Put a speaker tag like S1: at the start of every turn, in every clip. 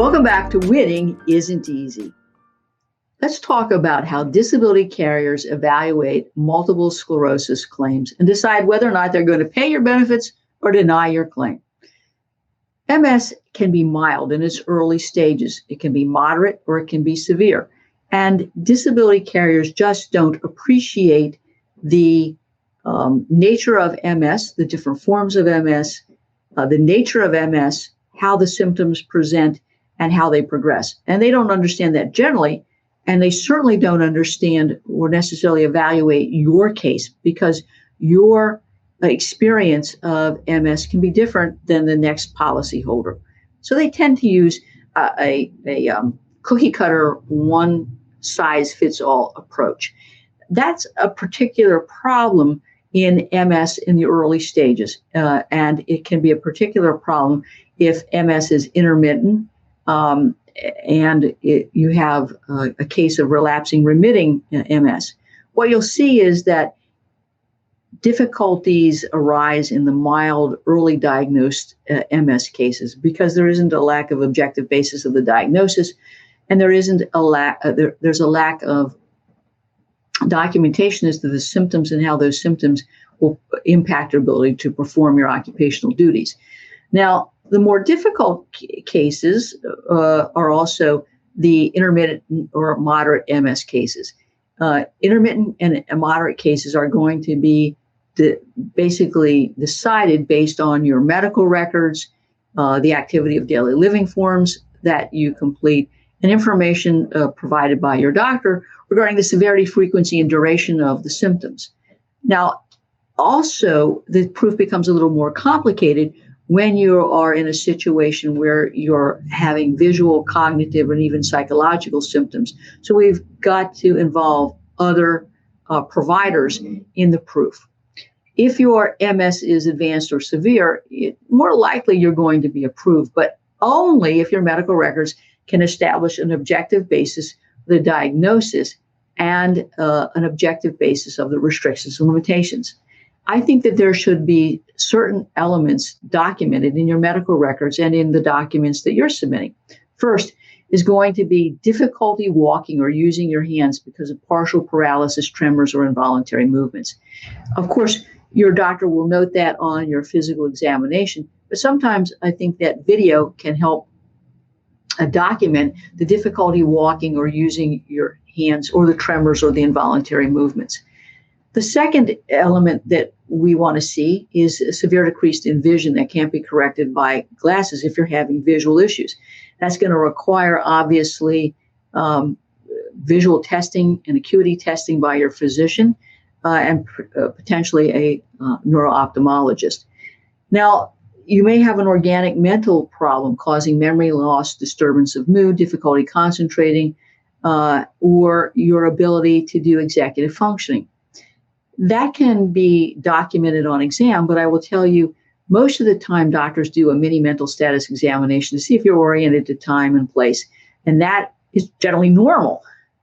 S1: Welcome back to Winning Isn't Easy. Let's talk about how disability carriers evaluate multiple sclerosis claims and decide whether or not they're going to pay your benefits or deny your claim. MS can be mild in its early stages. It can be moderate or it can be severe. And disability carriers just don't appreciate the nature of MS, the different forms of MS, the nature of MS, how the symptoms present, and how they progress. And they don't understand that generally, and they certainly don't understand or necessarily evaluate your case because your experience of MS can be different than the next policyholder. So they tend to use a cookie cutter, one size fits all approach. That's a particular problem in MS in the early stages. And it can be a particular problem if MS is intermittent and you have a case of relapsing remitting MS. What you'll see is that difficulties arise in the mild, early diagnosed MS cases because there isn't a lack of objective basis of the diagnosis, and there's a lack of documentation as to the symptoms and how those symptoms will impact your ability to perform your occupational duties. Now, the more difficult cases are also the intermittent or moderate MS cases. Intermittent and moderate cases are going to be basically decided based on your medical records, the activity of daily living forms that you complete, and information provided by your doctor regarding the severity, frequency, and duration of the symptoms. Now, also, the proof becomes a little more complicated when you are in a situation where you're having visual, cognitive, and even psychological symptoms. So we've got to involve other providers in the proof. If your MS is advanced or severe, more likely you're going to be approved, but only if your medical records can establish an objective basis for the diagnosis and an objective basis of the restrictions and limitations. I think that there should be certain elements documented in your medical records and in the documents that you're submitting. First is going to be difficulty walking or using your hands because of partial paralysis, tremors, or involuntary movements. Of course, your doctor will note that on your physical examination, but sometimes I think that video can help document the difficulty walking or using your hands or the tremors or the involuntary movements. The second element that we want to see is a severe decrease in vision that can't be corrected by glasses if you're having visual issues. That's going to require, obviously, visual testing and acuity testing by your physician and potentially a neuro-ophthalmologist. Now, you may have an organic mental problem causing memory loss, disturbance of mood, difficulty concentrating, or your ability to do executive functioning. That can be documented on exam, but I will tell you, most of the time doctors do a mini mental status examination to see if you're oriented to time and place, and that is generally normal.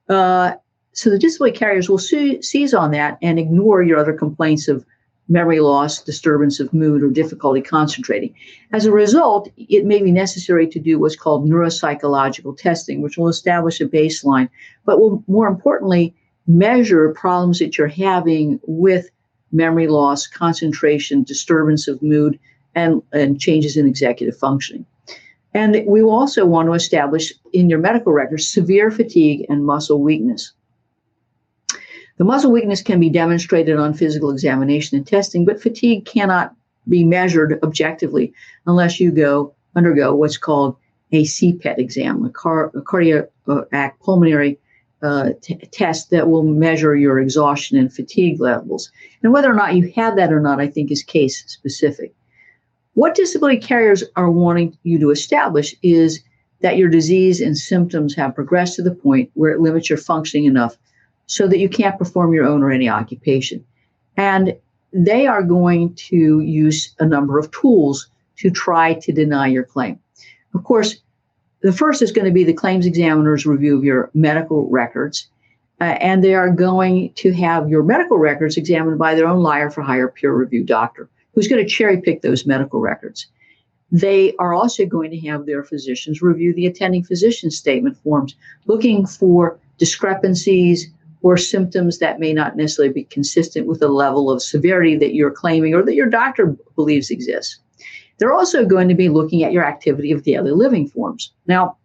S1: So the disability carriers will seize on that and ignore your other complaints of memory loss, disturbance of mood, or difficulty concentrating. As a result, it may be necessary to do what's called neuropsychological testing, which will establish a baseline, but will more importantly measure problems that you're having with memory loss, concentration, disturbance of mood, and changes in executive functioning. And we will also want to establish in your medical records severe fatigue and muscle weakness. The muscle weakness can be demonstrated on physical examination and testing, but fatigue cannot be measured objectively unless you undergo what's called a CPET exam, a cardiac pulmonary test that will measure your exhaustion and fatigue levels. And whether or not you have that or not, I think is case specific. What disability carriers are wanting you to establish is that your disease and symptoms have progressed to the point where it limits your functioning enough so that you can't perform your own or any occupation. And they are going to use a number of tools to try to deny your claim. Of course, the first is going to be the claims examiner's review of your medical records, and they are going to have your medical records examined by their own liar for hire peer review doctor, who's going to cherry pick those medical records. They are also going to have their physicians review the attending physician statement forms, looking for discrepancies or symptoms that may not necessarily be consistent with the level of severity that you're claiming or that your doctor believes exists. They're also going to be looking at your activity of daily living forms. Now,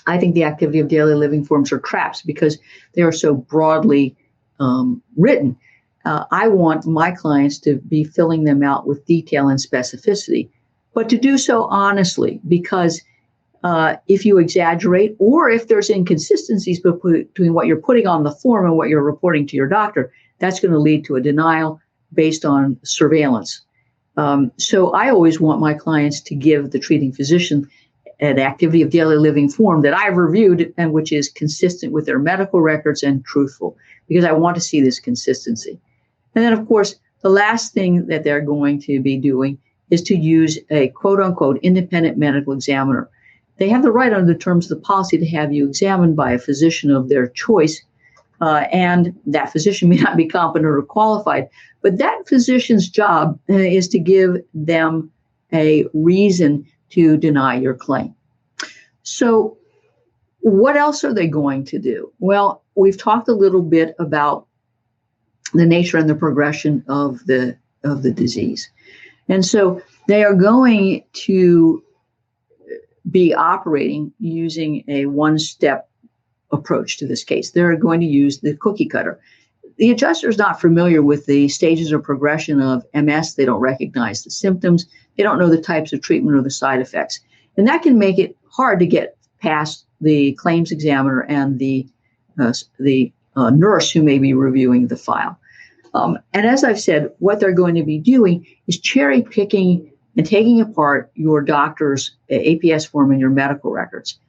S1: I think the activity of daily living forms are traps because they are so broadly written. I want my clients to be filling them out with detail and specificity, but to do so honestly, because if you exaggerate or if there's inconsistencies between what you're putting on the form and what you're reporting to your doctor, that's going to lead to a denial based on surveillance. So I always want my clients to give the treating physician an activity of daily living form that I've reviewed and which is consistent with their medical records and truthful, because I want to see this consistency. And then, of course, the last thing that they're going to be doing is to use a quote unquote independent medical examiner. They have the right under the terms of the policy to have you examined by a physician of their choice. And that physician may not be competent or qualified, but that physician's job is to give them a reason to deny your claim. So what else are they going to do? Well, we've talked a little bit about the nature and the progression of the disease. And so they are going to be operating using a one-step approach to this case. They're going to use the cookie cutter. The adjuster is not familiar with the stages or progression of MS. They don't recognize the symptoms. They don't know the types of treatment or the side effects. And that can make it hard to get past the claims examiner and the nurse who may be reviewing the file. And as I've said, what they're going to be doing is cherry picking and taking apart your doctor's APS form and your medical records.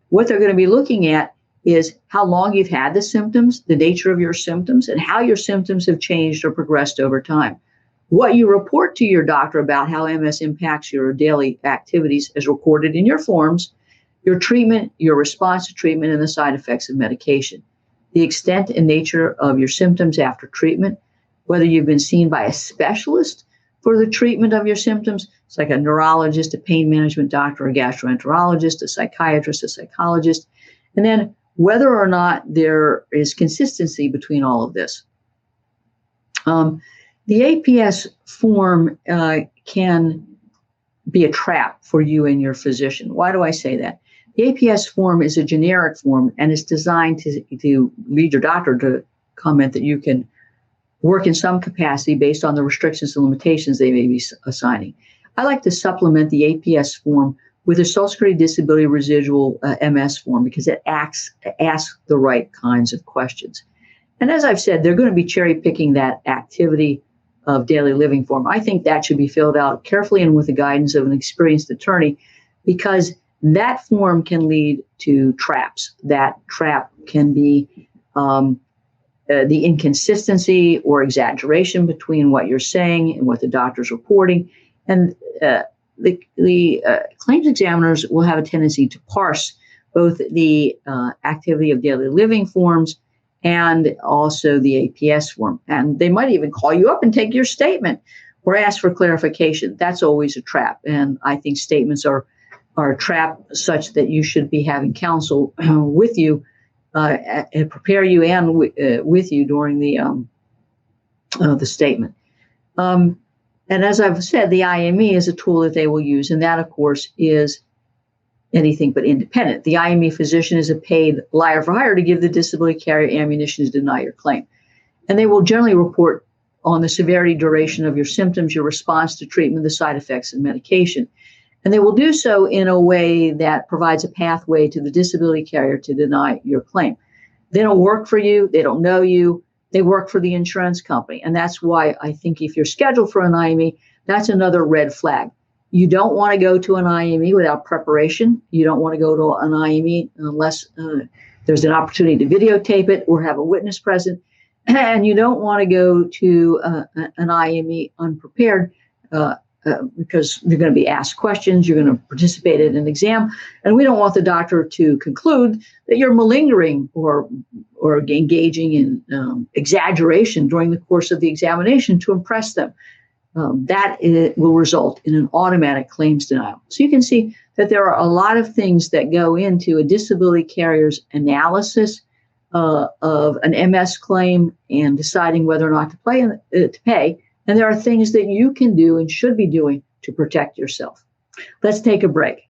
S1: What they're going to be looking at is how long you've had the symptoms, the nature of your symptoms, and how your symptoms have changed or progressed over time. What you report to your doctor about how MS impacts your daily activities is recorded in your forms, your treatment, your response to treatment, and the side effects of medication. The extent and nature of your symptoms after treatment, whether you've been seen by a specialist for the treatment of your symptoms, it's like a neurologist, a pain management doctor, a gastroenterologist, a psychiatrist, a psychologist, and then whether or not there is consistency between all of this. The APS form can be a trap for you and your physician. Why do I say that? The APS form is a generic form and it's designed to lead your doctor to comment that you can work in some capacity based on the restrictions and limitations they may be assigning. I like to supplement the APS form with a Social Security Disability Residual MS form because it asks the right kinds of questions. And as I've said, they're going to be cherry picking that activity of daily living form. I think that should be filled out carefully and with the guidance of an experienced attorney, because that form can lead to traps. That trap can be the inconsistency or exaggeration between what you're saying and what the doctor's reporting. And the claims examiners will have a tendency to parse both the activity of daily living forms and also the APS form. And they might even call you up and take your statement or ask for clarification. That's always a trap. And I think statements are a trap such that you should be having counsel with you and prepare you and with you during the statement. And as I've said, the IME is a tool that they will use. And that, of course, is anything but independent. The IME physician is a paid liar for hire to give the disability carrier ammunition to deny your claim. And they will generally report on the severity, duration of your symptoms, your response to treatment, the side effects of medication. And they will do so in a way that provides a pathway to the disability carrier to deny your claim. They don't work for you. They don't know you. They work for the insurance company. And that's why I think if you're scheduled for an IME, that's another red flag. You don't want to go to an IME without preparation. You don't want to go to an IME unless there's an opportunity to videotape it or have a witness present. And you don't want to go to an IME unprepared because you're going to be asked questions. You're going to participate in an exam. And we don't want the doctor to conclude that you're malingering or engaging in exaggeration during the course of the examination to impress them. will result in an automatic claims denial. So you can see that there are a lot of things that go into a disability carrier's analysis of an MS claim and deciding whether or not to pay. And there are things that you can do and should be doing to protect yourself. Let's take a break.